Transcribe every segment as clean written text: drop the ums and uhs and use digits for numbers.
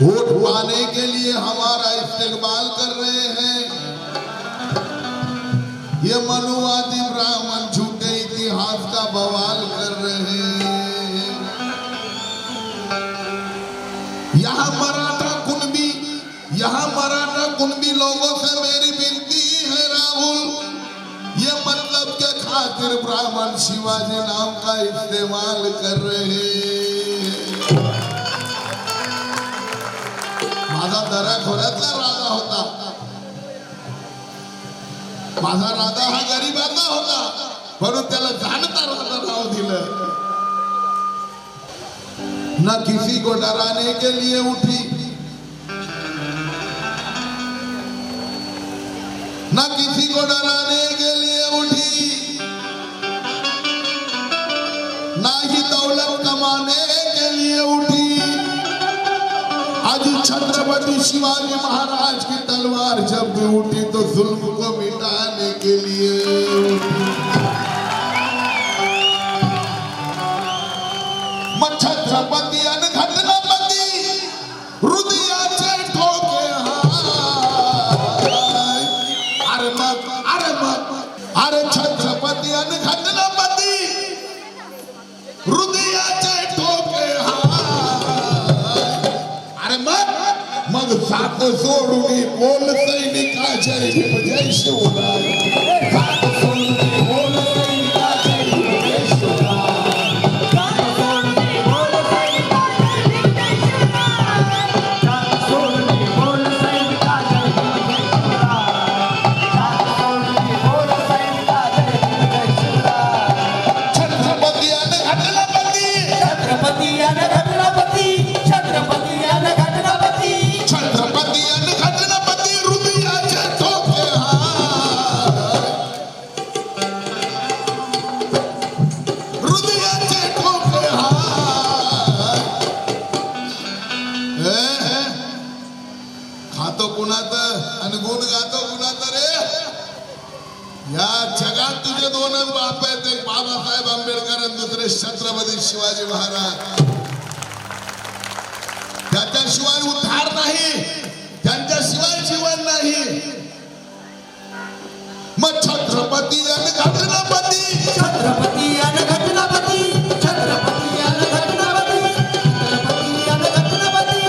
Vote पाने के लिए हमारा इस्तेमाल कर रहे हैं। ये मनुवादी ब्राह्मण झूठे इतिहास का बवाल कर रहे हैं। यहाँ मराठा कुणबी लोगों से मेरी विनती है राहुल, ये मतलब के खातिर ब्राह्मण शिवाजी नाम का इस्तेमाल कर रहे हैं। माझा दऱ्याखोऱ्यातला राजा होता, माझा राजा हा गरीबाचा होता, म्हणून त्याला जाणता राजा नाव दिलं। न किसी को डराने के लिए उठी, न किसी को डराने के लिए उठी, ना ही दौलत कमाने के लिए उठी। आज छत्रपति शिवाजी महाराज की तलवार जब भी उठी तो जुल्म को मिटाने के लिए उठी। छत्रपति घटनापति हृदयाचे ठोके अरे छत्रपति घटनापति हृदयाचे ठोके अरे मग साथ सोडून बोल सैनिकाचे जय शिवराय। साथ सोडून बोल सैनिकाचे जय शिवराय। खातो कुणाचं आणि गुण गातो कुणाचं रे? या जगात तुझे दोनच बाप आहेत, एक बाबासाहेब आंबेडकर आणि दुसरे छत्रपती शिवाजी महाराज। त्याच्याशिवाय उद्धार नाही, त्यांच्याशिवाय जीवन नाही। मग छत्रपती आणि घटनापती, छत्रपती आणि घटनापती, छत्रपती आणि घटनापती, छत्रपती आणि घटनापती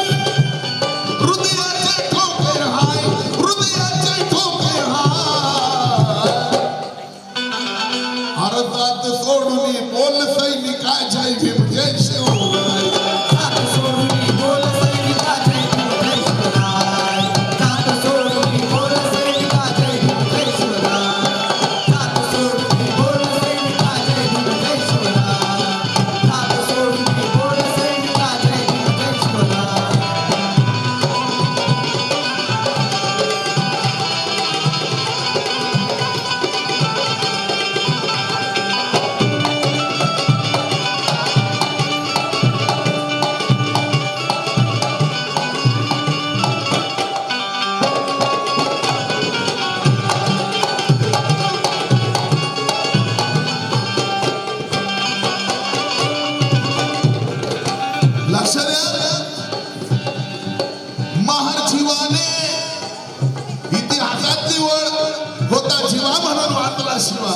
हृदयाचे ठोके हाय, हृदयाचे ठोके हाय। भारतात सोडून बोल सैनिकाच्या भीम जय शिवराय। भारत सोडून बोल सैनिकाच्या भीम जय शिवराय। भारत सोडून बोल सैनिकाच्या भीम जय शिवराय। भारत सोडून बोल सैनिकाच्या भीम जय शिवराय। भारत सोडून बोल सैनिकाच्या भीम जय शिवराय। लक्ष द्या, महार जीवाने इतिहासात निवड होता जीवा म्हणून वाचला शिवा,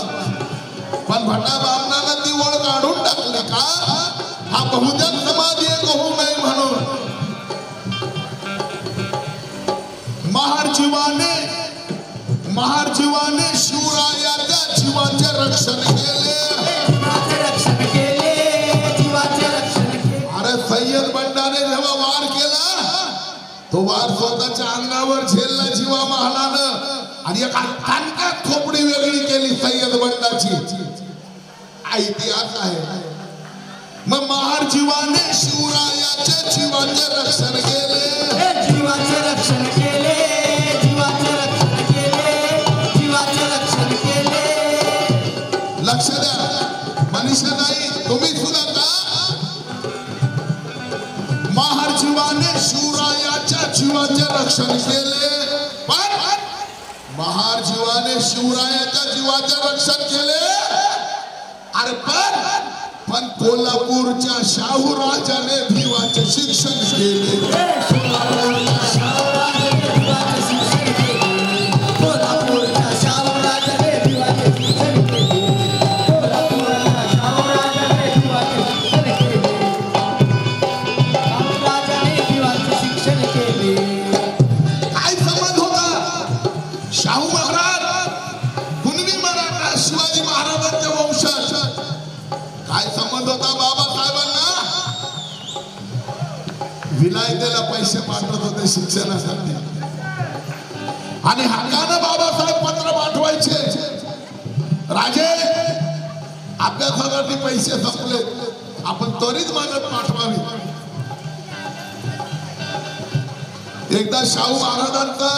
पण भटा बामणानं ती ओळ काढून टाकली का? हा बहुजन समाज एक होऊ नये म्हणून। महार जीवाने शिवरायाच्या जीवाचे रक्षण केले, सय्यद बंडाने जेव्हा वार केला तो वार स्वतःच्या अंगावर झेलला जीवा महालानं, आणि एका कानकात खोपडी वेगळी केली सय्यद बंडाची। इतिहास आहे। मग महार जीवाने शिवरायाच्या जीवाचे रक्षण केले, जीवाचे रक्षण केले, जीवाचे रक्षण केले, जीवाचे रक्षण केले। लक्ष द्या मनीषा नाही, तुम्ही सुद्धा का? महार जीवाने शिवरायाच्या जीवाचे रक्षण केले, पण महार जीवाने शिवरायाच्या जीवाचे रक्षण केले। अरे पण कोल्हापूरच्या शाहू राजाने भिवाचे शिक्षण केले। विलायतेला पैसे पाठवत होते शिक्षणासाठी आणि हक्कानं बाबासाहेब पत्र पाठवायचे, राजे अभ्यासासाठी पैसे संपले, आपण त्वरित मागत पाठवावी. एकदा शाहू महाराजांचं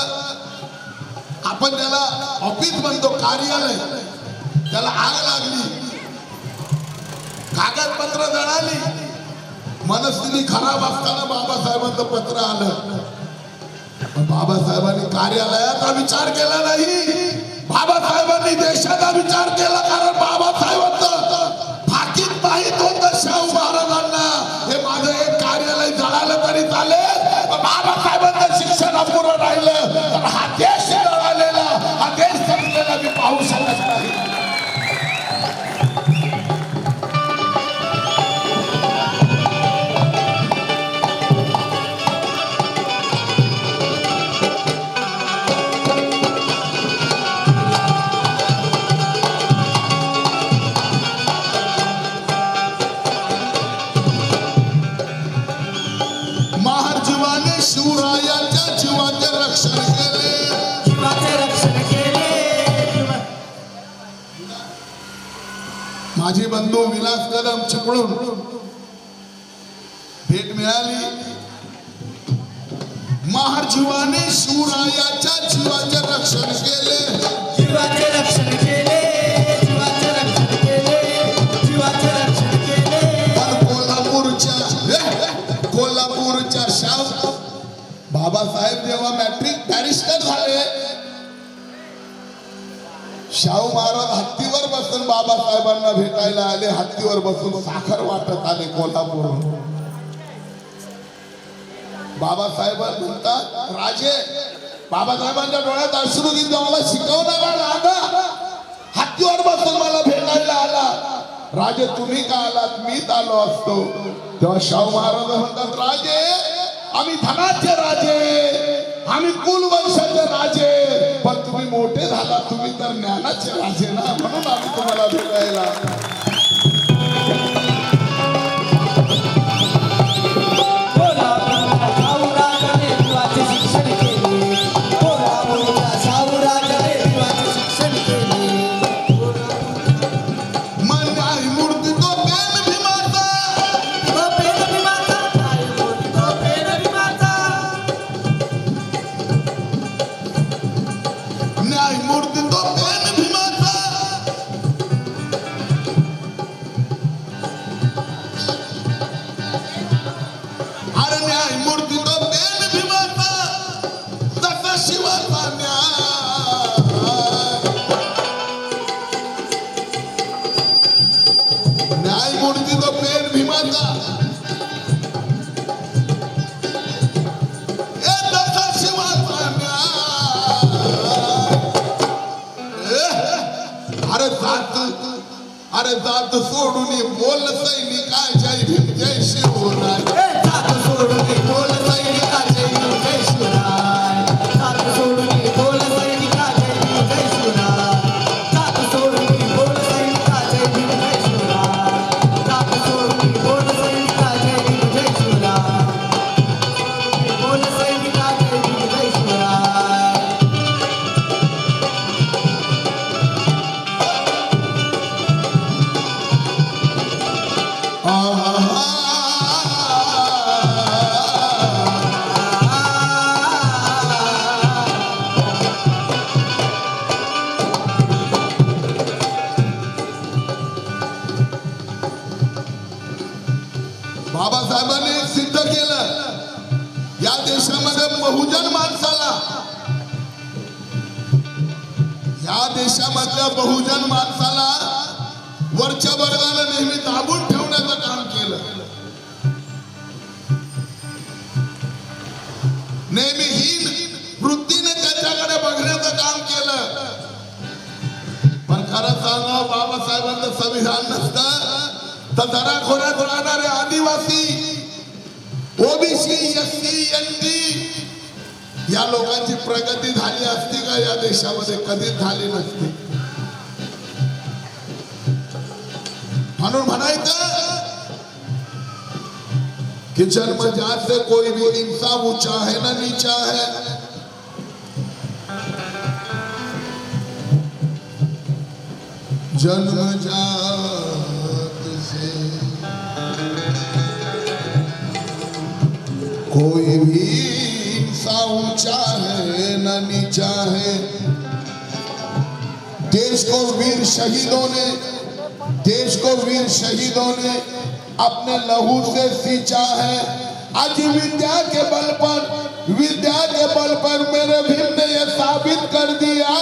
आपण त्याला ऑफिस म्हणतो, कार्यालय, त्याला आग लागली, कागदपत्र जळाली, मनस्थिती खराब असताना बाबासाहेबांचं पत्र आलं. बाबासाहेबांनी कार्यालयाचा विचार केला नाही, बाबासाहेबांनी देशाचा विचार केला. कारण बाबासाहेबांचं फाकीत माहित होतं शाहू महाराजांना, हे माझं एक कार्यालय जळालं तरी चालेल, बाबासाहेबांचं शिक्षण अपुरं राहिलं तर हा देश जळालेला, हा देश संपलेला मी पाहू शकत नाही. शिवरायाच्या जीवाचे रक्षण केले, जीवाचे रक्षण केले. माझे बंधू विलास कदम चिपळूण भेट मिळाली. महार जीवाने शिवरायाच्या जीवाचे रक्षण केले, जीवाचे रक्षण केले, जीवाचे रक्षण केले, जीवाचे रक्षण केले. पण कोल्हापूरच्या शाहू बाबासाहेब जेव्हा मॅट्रिक बॅरिस्टर झाले, शाहू महाराज हत्तीवर बसून बाबासाहेबांना भेटायला आले, हत्तीवर बसून साखर वाटत आले कोल्हापूरहून. बाबासाहेब म्हणतात, राजे, बाबासाहेबांच्या डोळ्यात अश्रू घेऊन मला शिकवणारा राजा हत्तीवर बसून मला भेटायला आला. राजे तुम्ही का आलात, मीच आलो असतो. तेव्हा शाहू महाराज म्हणतात, राजे आम्ही धनाचे राजे, आम्ही कुलवंशाचे राजे, पण तुम्ही मोठे झाला, तुम्ही तर ज्ञानाचे राजे ना, म्हणून आम्ही तुम्हाला भेटायला. अरे जात सोडून बोल सैनिका जय भीम जय शिवराय, जात सोडून बोल सैनिका जय भीम जय शिवराय, जात सोडून बोल सैनिका जय भीम जय शिवराय, जात सोडून बोल सैनिका जय भीम जय शिवराय, जात सोडून बोल सैनिका जय भीम जय शिवराय, बोल सैनिका जय भीम जय शिवराय. बाबासाहेबांनी सिद्ध केलं, या देशामध्ये बहुजन माणसाला, या देशामधल्या बहुजन माणसाला वरच्या वर्गाला नेहमी दाबून ठेवण्याचं काम केलं, नेहमी हीन वृत्तीने त्याच्याकडे बघण्याचं काम केलं. पण खरं सांगा, बाबासाहेबांचं संविधान नसतं तर दराखोऱ्यात राहणारे आदिवासी, ओबीसी, एससी, एसटी या लोकांची प्रगती झाली असती का या देशामध्ये? कधीच झाली नसती. म्हणून म्हणायचं कि जन्मजात से कोई भी इंसान ऊंचा है ना नीचा है। जन्मजात से कोई भी इंसान ऊंचा है ना नीचा है। देश को वीर शहीदों ने अपने लहू से सींचा है। आज विद्या के बल पर मेरे भीम ने यह साबित कर दिया,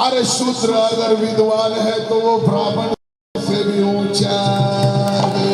अरे शूद्र अगर विद्वान है तो वो ब्राह्मण से भी ऊंचा है।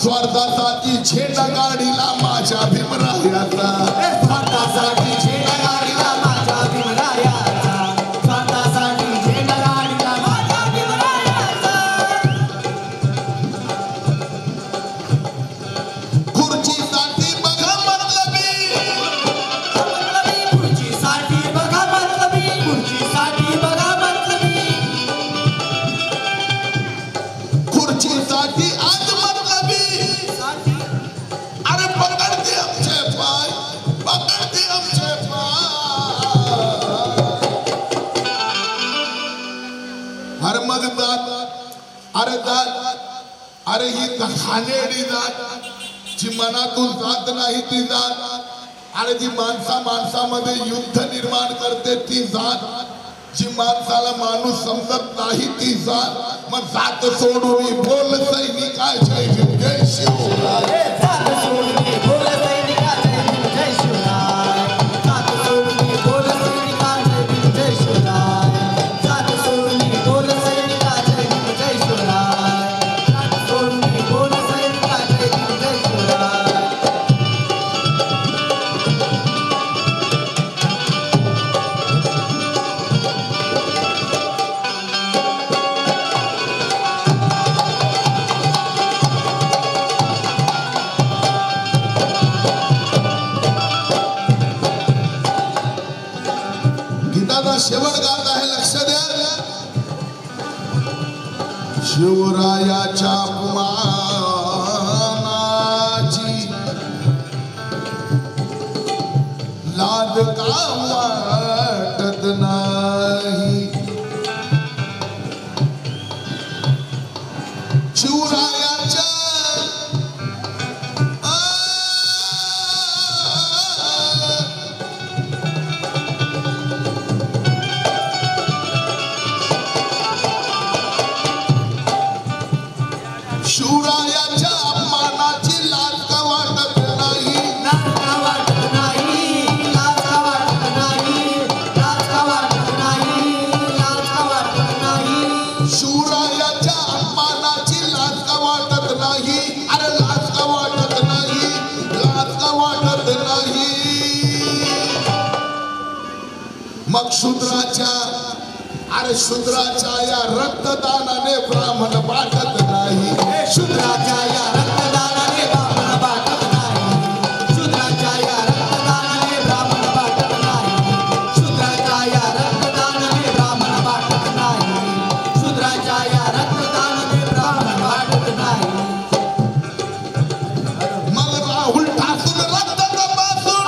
स्वार्थासाठी झेंडा गाडीला माझ्या भीमरायाचा, स्वार्थासाठी झेंडा गाडीला माझ्या भीमरायाचा, स्वार्थासाठी झेंडा गाडीला माझ्या भीमरायाचा। खुर्चीसाठी बघा मतलबी, खुर्चीसाठी बघा मतलबी, खुर्चीसाठी बघा मतलबी, खुर्चीसाठी आज अरे ही खानेडी जात जी मनातून जात नाही ती जात, अरे जी माणसामध्ये युद्ध निर्माण करते ती जात, जी माणसाला माणूस समजत नाही ती जात। मग जात सोडून बोल सैनिका जय भीम जय शिवराय, जात सोडून बोल सैनिका जय भीम जय शिवराय, जात सोडून बोल सैनिका जय भीम जय शिवराय, जात सोडून बोल सैनिका जय भीम जय शिवराय, जात सोडून बोल सैनिका जय भीम जय शिवराय। शेवट गात आहे, लक्ष द्या। शिवरायाच्या अपमानाची लाज का वाटत नाही, शिवरायाच्या शिवरायाच्या अपमानाची लाज का वाटत नाही, लाज का वाटत नाही, लाज का वाटत नाही, लाज का वाटत नाही, लाज का वाटत नाही, शिवरायाच्या अपमानाची लाज का वाटत नाही, अरे लाज का वाटत नाही, लाज का वाटत नाही। मग शूद्राच्या या रक्तदानाने ब्राह्मण बाटत नाही, शूद्राच्या या रक्तदानाने ब्राह्मण बाटत नाही, शूद्राच्या या रक्तदानाने ब्राह्मण बाटत नाही, शूद्राच्या या रक्तदानाने ब्राह्मण बाटत नाही, शूद्राच्या या रक्तदानाने ब्राह्मण बाटत नाही। मग राहुल ठाकूर रक्त तपासून,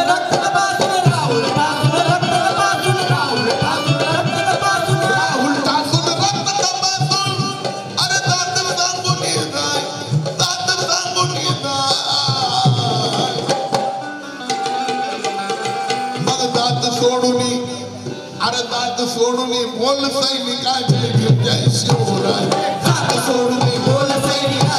रक्त तपासून, राहुल ठाकूर रक्त तपासून, राहुल ठाकूर रक्त तपासून, राहुल ठाकूर रक्त तपासून, अरे दात सांगून येताय, दात सांगून येताय। मग दात सोडून, अरे दात सोडून बोल सैनिका जय भीम जय शिवराय, दात सोडून बोल सैनिका